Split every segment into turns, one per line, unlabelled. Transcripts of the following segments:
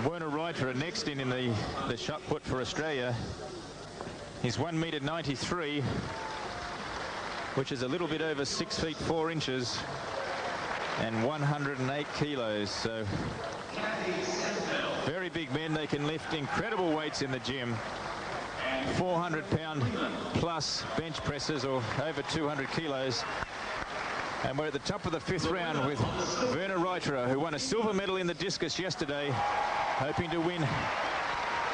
Werner Reiterer next in the shot put for Australia. He's 1.93 m, which is a little bit over 6 feet 4 inches and 108 kilos. So very big men. They can lift incredible weights in the gym. 400-pound plus bench presses, or over 200 kilos. And we're at the top of the 5th round with Werner Reiterer, who won a silver medal in the discus yesterday, hoping to win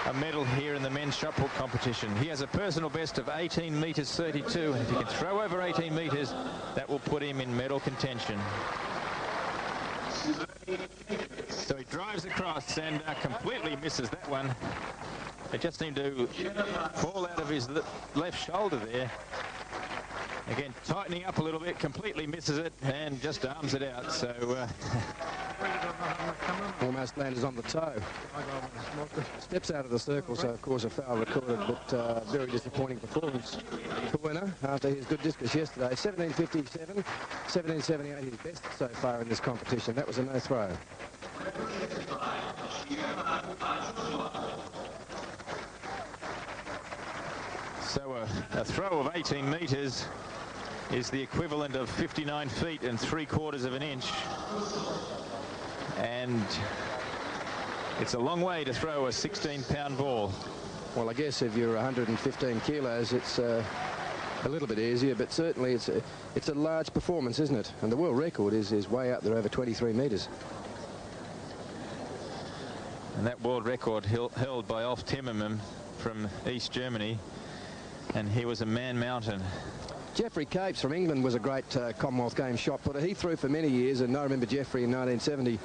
a medal here in the men's shot put competition. He has a personal best of 18 meters 32, and if he can throw over 18 meters, that will put him in medal contention. So he drives across and completely misses that one. It just seemed to fall out of his left shoulder there. Again, tightening up a little bit, completely misses it and just arms it out. So
almost lands on the toe. Steps out of the circle, so of course a foul recorded, but very disappointing performance for Werner after his good discus yesterday. 17.57, 17.78 his best so far in this competition. That was a no throw.
So a throw of 18 meters is the equivalent of 59 feet and 3/4 of an inch. And it's a long way to throw a 16-pound ball.
Well, I guess if you're 115 kilos, it's a little bit easier, but certainly it's a large performance, isn't it? And the world record is way up there, over 23 meters.
And that world record held by Ulf Timmerman from East Germany, and he was a man mountain.
Geoffrey Capes from England was a great Commonwealth Games shot putter. He threw for many years, and I remember Geoffrey in 1970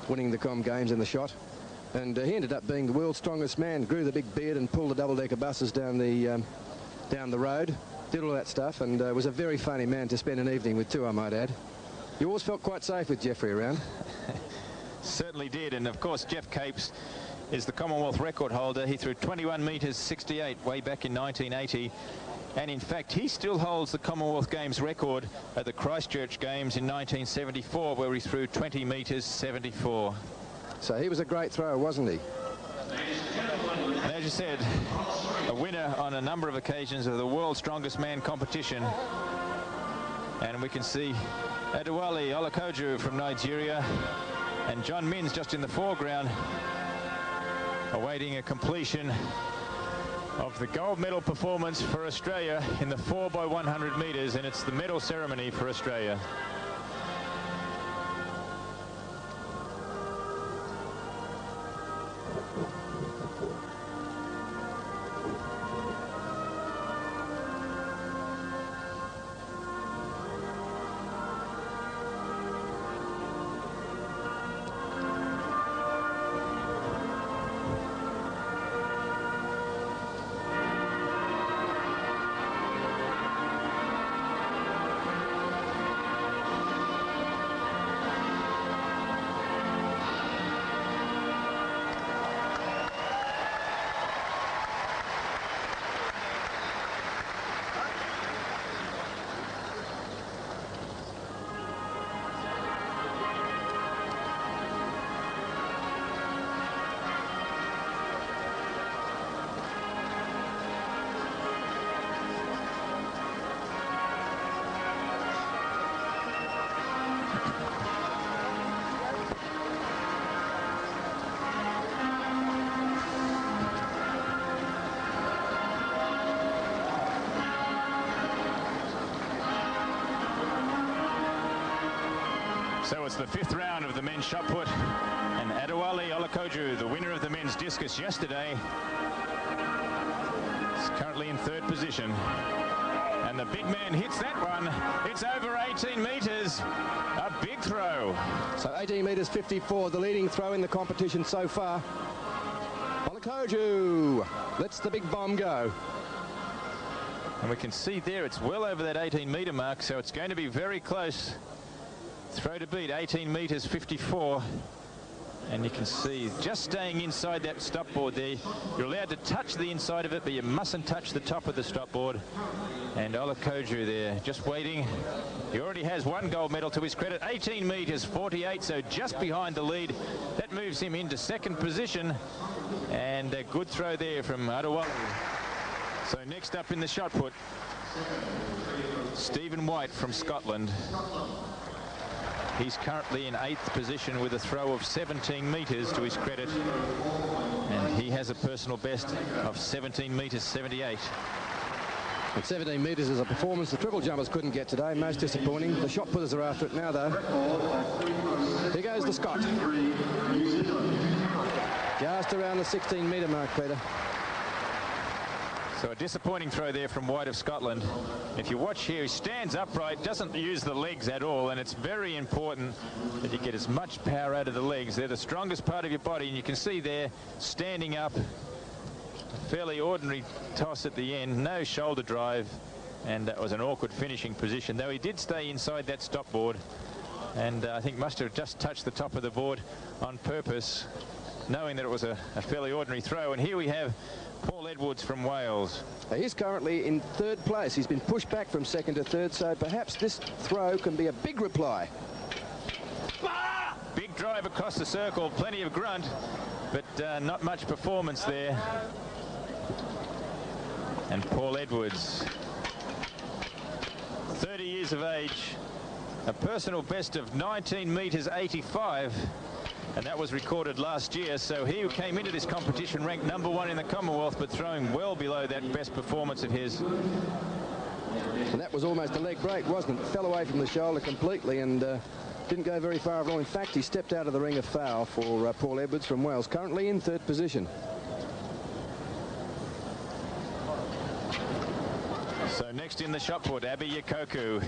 winning the Com Games in the shot. And he ended up being the world's strongest man, grew the big beard and pulled the double-decker buses down the road, did all that stuff, and was a very funny man to spend an evening with too, I might add. You always felt quite safe with Geoffrey around.
Certainly did, and of course Geoff Capes is the Commonwealth record holder. He threw 21 meters 68 way back in 1980. And in fact, he still holds the Commonwealth Games record at the Christchurch Games in 1974, where he threw 20 meters 74.
So he was a great thrower, wasn't he?
And as you said, a winner on a number of occasions of the World's Strongest Man competition. And we can see Adewale Olukoju from Nigeria and John Minns just in the foreground, awaiting a completion of the gold medal performance for Australia in the 4x100 meters, and it's the medal ceremony for Australia. So it's the 5th round of the men's shot put, and Adewale Olukoju, the winner of the men's discus yesterday, is currently in 3rd position. And the big man hits that one. It's over 18 meters. A big throw.
So 18 meters 54, the leading throw in the competition so far. Olukoju lets the big bomb go.
And we can see there it's well over that 18-meter mark, so it's going to be very close. Throw to beat, 18 meters 54. And you can see just staying inside that stop board there. You're allowed to touch the inside of it, but you mustn't touch the top of the stop board. And Olukoju there just waiting. He already has one gold medal to his credit, 18 metres 48, so just behind the lead. That moves him into second position. And a good throw there from Adewale. So next up in the shot put, Stephen Whyte from Scotland. He's currently in 8th position with a throw of 17 metres to his credit. And he has a personal best of 17 metres 78.
And 17 metres is a performance the triple jumpers couldn't get today. Most disappointing. The shot putters are after it now, though. Here goes the Scot. Just around the 16-metre mark, Peter.
So a disappointing throw there from Whyte of Scotland. If you watch here, he stands upright, doesn't use the legs at all, and it's very important that you get as much power out of the legs. They're the strongest part of your body, and you can see there, standing up, a fairly ordinary toss at the end, no shoulder drive, and that was an awkward finishing position, though he did stay inside that stop board, and I think must have just touched the top of the board on purpose, knowing that it was a fairly ordinary throw. And here we have Paul Edwards from Wales.
He's currently in 3rd place. He's been pushed back from 2nd to 3rd, so perhaps this throw can be a big reply.
Big drive across the circle, plenty of grunt, but not much performance there. And Paul Edwards, 30 years of age, a personal best of 19 metres 85. And that was recorded last year, so he came into this competition ranked #1 in the Commonwealth, but throwing well below that best performance of his.
And that was almost a leg break, wasn't it? Fell away from the shoulder completely and didn't go very far at all. In fact, he stepped out of the ring of foul for Paul Edwards from Wales, currently in 3rd position.
So next in the shot put, Abi Ekoku.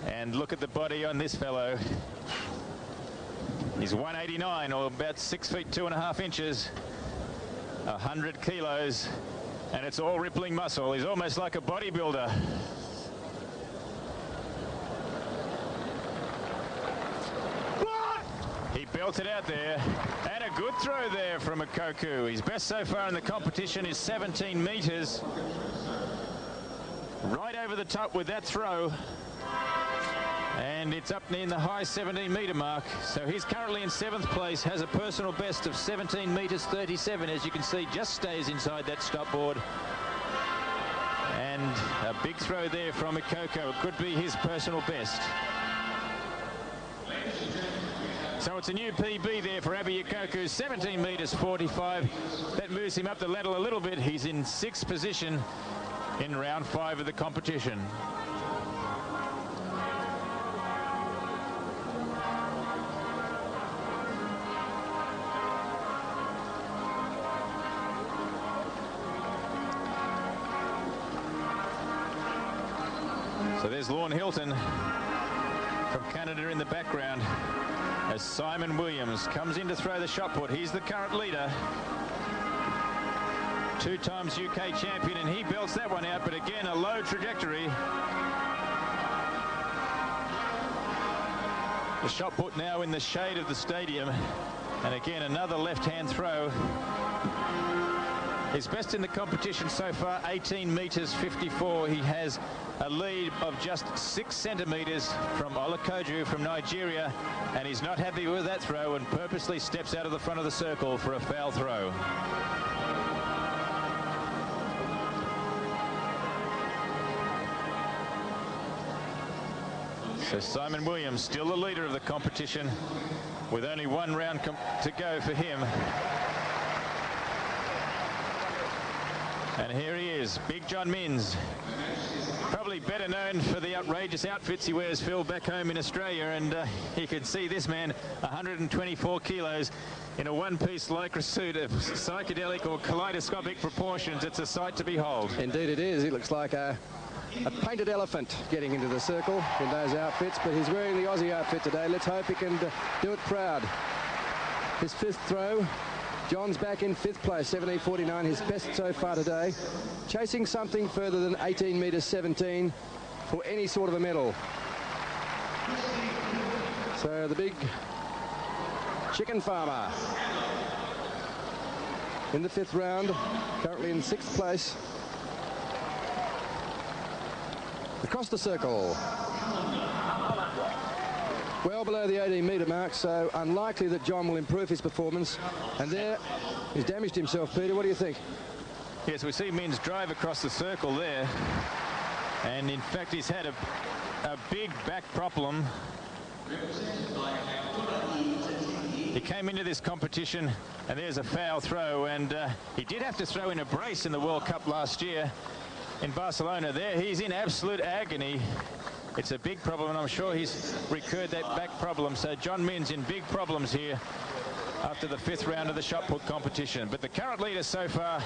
And look at the body on this fellow. He's 189, or about 6 feet 2.5 inches, 100 kilos, and it's all rippling muscle. He's almost like a bodybuilder. He belted out there, and a good throw there from Ekoku. His best so far in the competition is 17 metres. Right over the top with that throw. And it's up in the high 17-metre mark. So he's currently in 7th place, has a personal best of 17 metres 37. As you can see, just stays inside that stop board. And a big throw there from Ekoku. It could be his personal best. So it's a new PB there for Abi Ekoku, 17 metres 45. That moves him up the ladder a little bit. He's in 6th position in round 5 of the competition. So there's Lorne Hilton from Canada in the background as Simon Williams comes in to throw the shot put. He's the current leader. 2 times UK champion, and he belts that one out, but again a low trajectory. The shot put now in the shade of the stadium, and again another left-hand throw. His best in the competition so far, 18 metres 54. He has a lead of just 6 centimetres from Olukoju from Nigeria, and he's not happy with that throw and purposely steps out of the front of the circle for a foul throw. So Simon Williams still the leader of the competition with only 1 round to go for him. And here he is, Big John Minns. Probably better known for the outrageous outfits he wears, Phil, back home in Australia. And you can see this man, 124 kilos in a one-piece lycra suit of psychedelic or kaleidoscopic proportions. It's a sight to behold.
Indeed it is. He looks like a painted elephant getting into the circle in those outfits, but he's wearing the Aussie outfit today. Let's hope he can do it proud. His 5th throw. John's back in 5th place, 17.49, his best so far today. Chasing something further than 18 metres 17 for any sort of a medal. So the big Chicken Farmer. In the 5th round, currently in 6th place. Across the circle. Well below the 18-metre mark, so unlikely that John will improve his performance. And there, he's damaged himself, Peter. What do you think?
Yes, we see Mins drive across the circle there. And in fact, he's had a big back problem. He came into this competition, and there's a foul throw, and he did have to throw in a brace in the World Cup last year in Barcelona. There, he's in absolute agony. It's a big problem, and I'm sure he's recurred that back problem. So John Mins in big problems here after the 5th round of the shot put competition. But the current leader so far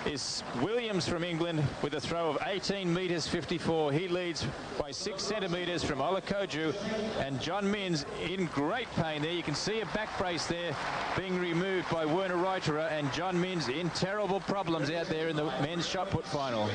is Williams from England with a throw of 18 metres 54. He leads by 6 centimetres from Olukoju, and John Mins in great pain there. You can see a back brace there being removed by Werner Reiterer, and John Mins in terrible problems out there in the men's shot put final.